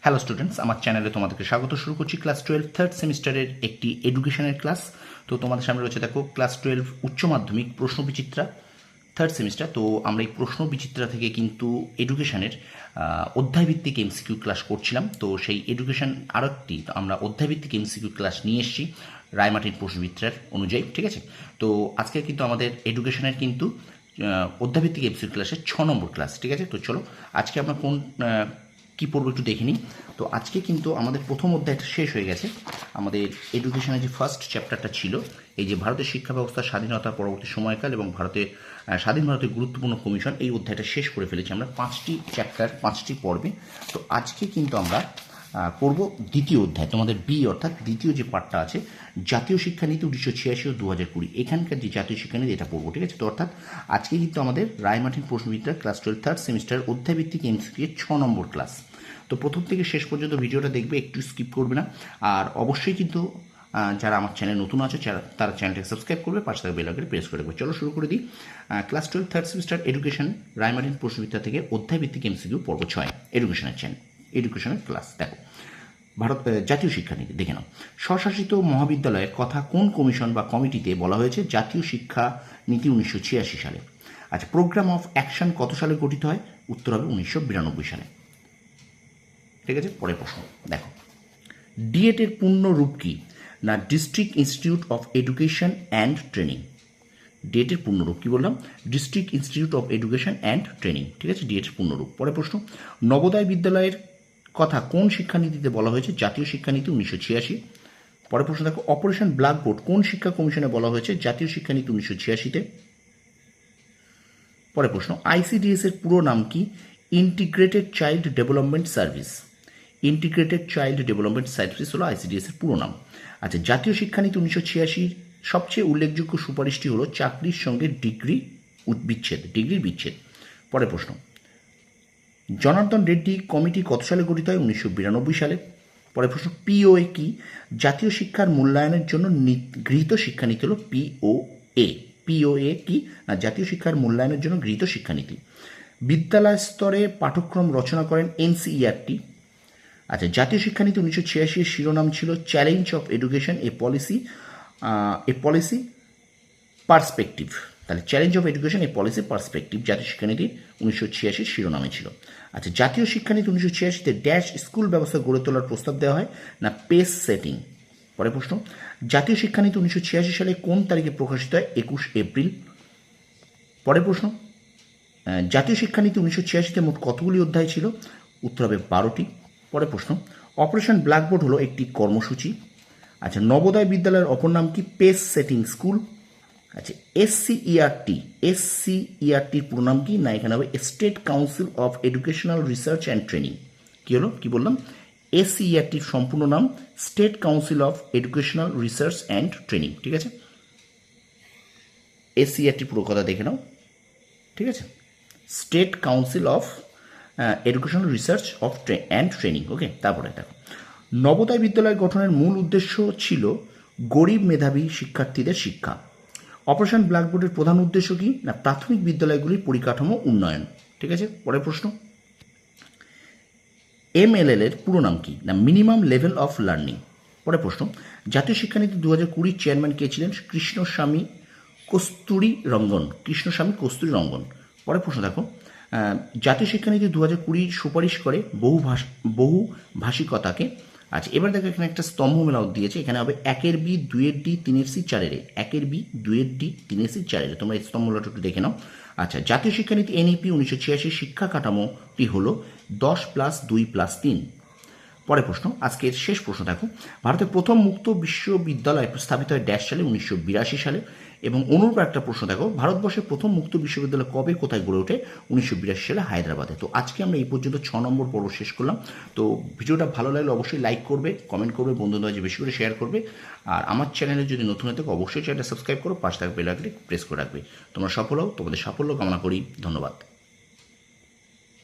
Hello students, আমার চ্যানেলে তোমাদেরকে স্বাগত। শুরু করছি ক্লাস 12 থার্ড সেমিস্টারের একটি এডুকেশনের ক্লাস। তো তোমাদের সামনে রয়েছে দেখো ক্লাস 12 উচ্চ মাধ্যমিক প্রশ্ন বিচিত্রা থার্ড সেমিস্টার। তো আমরা এই প্রশ্ন বিচিত্রা থেকে কিন্তু এডুকেশনের অধ্যায়ভিত্তিক এমসিকিউ ক্লাস করছিলাম। তো সেই এডুকেশন আরও একটি আমরা অধ্যায়ভিত্তিক এমসিকিউ ক্লাস নিয়ে এসেছি রায়মার্টিন প্রশ্ন বিচিত্রার অনুযায়ী, ঠিক আছে। তো আজকে কিন্তু আমাদের এডুকেশনের কিন্তু অধ্যায়ভিত্তিক এমসিকিউ ক্লাসের 6 নম্বর ক্লাস, ঠিক আছে। তো চলো আজকে আমরা কোন কী পড়বো একটু দেখে নিই। তো আজকে কিন্তু আমাদের প্রথম অধ্যায়টা শেষ হয়ে গেছে। আমাদের এডুকেশনের যে ফার্স্ট চ্যাপ্টারটা ছিল, এই যে ভারতের শিক্ষা ব্যবস্থার স্বাধীনতার পরবর্তী সময়কাল এবং স্বাধীন ভারতের গুরুত্বপূর্ণ কমিশন, এই অধ্যায়টা শেষ করে ফেলেছি আমরা 5টি চ্যাপ্টার 5টি পর্বে। তো আজকে কিন্তু আমরা পড়ব দ্বিতীয় অধ্যায়, তোমাদের বি অর্থাৎ দ্বিতীয় যে পার্টটা আছে, জাতীয় শিক্ষানীতি 1986 ও 2020, এখানকার যে জাতীয় শিক্ষানীতি এটা পড়বো, ঠিক আছে। তো অর্থাৎ আজকে কিন্তু আমাদের রায়মার্টিন প্রশ্নবিদ্যা ক্লাস 12 থার্ড সেমিস্টার অধ্যায়ভিত্তিক এমসিকিউ 6 নম্বর ক্লাস। তো প্রথম থেকে শেষ পর্যন্ত ভিডিওটা দেখবে, একটু স্কিপ করবে না। আর অবশ্যই কিন্তু যারা আমার চ্যানেল নতুন আছে তারা চ্যানেলটাকে সাবস্ক্রাইব করবে, পাশে থাকা বেল আইকনে প্রেস করে দেবে। চলো শুরু করে দিই। Class 12 third semester education Ray Martin প্রশ্নবিদ্যা থেকে অধ্যায়ভিত্তিক এমসিকিউ পর্ব 6 এডুকেশনের ক্লাস। দেখো ভারত জাতীয় শিক্ষানীতি দেখে নাও। স্বশাসিত মহাবিদ্যালয়ের কথা কোন কমিশন বা কমিটিতে বলা হয়েছে জাতীয় শিক্ষা নীতি 1986 সালে। আচ্ছা, প্রোগ্রাম অফ অ্যাকশন কত সালে গঠিত হয়? উত্তর হবে 1992 সালে, ঠিক আছে। পরের প্রশ্ন দেখো, ডিএটের পূর্ণ রূপ কি? না district institute of education and training. ডিএটের পূর্ণরূপ কি বললাম? District institute of education and training, ঠিক আছে, ডিএটের পূর্ণরূপ। পরের প্রশ্ন, নবোদয় বিদ্যালয়ের কথা কোন শিক্ষানীতিতে বলা হয়েছে? জাতীয় শিক্ষানীতি 1986। পরের প্রশ্ন দেখো, অপারেশন ব্ল্যাকবোর্ড কোন শিক্ষা কমিশনে বলা হয়েছে? জাতীয় শিক্ষানীতি 1986-তে। পরের প্রশ্ন, আইসিডিএস এর পুরো নাম কি? Integrated child development service. Integrated child development service হলো আইসিডিএস এর পুরো নাম। আচ্ছা, জাতীয় শিক্ষানীতি 1986 সবচেয়ে উল্লেখযোগ্য সুপারিশটি হলো চাকরির সঙ্গে ডিগ্রির বিচ্ছেদ। পরের প্রশ্ন, জনার্দন রেড্ডি কমিটি কত সালে গঠিত হয়? 1992 সালে। পরের প্রশ্ন, পিওএ কি? জাতীয় শিক্ষার মূল্যায়নের জন্য গৃহীত শিক্ষানীতি হলো পিওএ। পিওএ কি? না জাতীয় শিক্ষার মূল্যায়নের জন্য গৃহীত শিক্ষানীতি। বিদ্যালয় স্তরে পাঠ্যক্রম রচনা করেন এনসিইআরটি। আচ্ছা, জাতীয় শিক্ষানীতি 1986 শিরোনাম ছিল challenge of education a policy perspective. তাহলে challenge of education a policy perspective জাতীয় শিক্ষানীতি 1986 শিরোনামে ছিল। আচ্ছা, জাতীয় শিক্ষানীতি 1986-তে ড্যাশ স্কুল ব্যবস্থা গড়ে তোলার প্রস্তাব দেওয়া হয়? না পেস সেটিং। পরের প্রশ্ন, জাতীয় শিক্ষানীতি 1986 সালে কোন তারিখে প্রকাশিত হয়? 21 এপ্রিল। পরের প্রশ্ন, জাতীয় শিক্ষানীতি 1986-তে মোট কতগুলি অধ্যায় ছিল? উত্তর হবে 12টি। পরের প্রশ্ন, অপারেশন ব্ল্যাকবোর্ড হলো একটি কর্মসূচি। আচ্ছা, নবোদয় বিদ্যালয়ের অপর নাম কি? Pace setting school. আচ্ছা, এসসিইআরটির পুরো নাম কি? না এখানে হবে state council of educational research and training. কি হলো, কি বললাম? এসসিইআরটির সম্পূর্ণ নাম state council of educational research and training, ঠিক আছে। এসসিইআরটির পুরো কথা দেখে নাও, ঠিক আছে, state council of educational research and training, okay. তারপরে দেখো, নবোদয় বিদ্যালয় গঠনের মূল উদ্দেশ্য ছিল গরিব মেধাবী শিক্ষার্থীদের শিক্ষা। অপারেশন ব্ল্যাকবোর্ডের প্রধান উদ্দেশ্য কি? না প্রাথমিক বিদ্যালয়গুলির পরিকাঠামো উন্নয়ন, ঠিক আছে। পরের প্রশ্ন, এমএলএল এর পুরো নাম কি? না মিনিমাম লেভেল অফ লার্নিং। পরের প্রশ্ন, জাতীয় শিক্ষানীতি 2020 চেয়ারম্যান কে ছিলেন? কৃষ্ণস্বামী কস্তুরী রঙ্গন। পরের প্রশ্ন দেখো, জাতীয় শিক্ষানীতি 2020 সুপারিশ করে বহু ভাষিকতাকে। আচ্ছা, এবার দেখো এখানে একটা স্তম্ভ মেলাও দিয়েছে, এখানে হবে 1-এর বি 2-এর ডি 3-এর সি 4-এর এ। 1-এর বি 2-এর ডি 3-এর সি 4-এর এ। তোমরা এই স্তম্ভ মেলাটা একটু দেখে নাও। আচ্ছা, জাতীয় শিক্ষানীতি এনইপি 1986 শিক্ষা কাঠামোটি হলো 10+2+3। পরের প্রশ্ন, আজকের শেষ প্রশ্ন দেখো, ভারতের প্রথম মুক্ত বিশ্ববিদ্যালয় স্থাপিত হয় ড্যাশ সালে? 1982 সালে। এবং অনুরূপ একটা প্রশ্ন দেখো, ভারতবর্ষের প্রথম মুক্ত বিশ্ববিদ্যালয় কবে কোথায় গড়ে ওঠে? 1982 সালে হায়দ্রাবাদে। তো আজকে আমরা এই পর্যন্ত 6 নম্বর পর্ব শেষ করলাম। তো ভিডিওটা ভালো লাগলে অবশ্যই লাইক করবে, কমেন্ট করবে, বন্ধুদের মাঝে বেশি করে শেয়ার করবে। আর আমার চ্যানেলে যদি নতুন হয়ে থাকে অবশ্যই চ্যানেলটা সাবস্ক্রাইব করো, পাশে থাকা বেল আইকনে প্রেস করে রাখবে। তোমরা সফল হও, তোমাদের সাফল্য কামনা করি। ধন্যবাদ।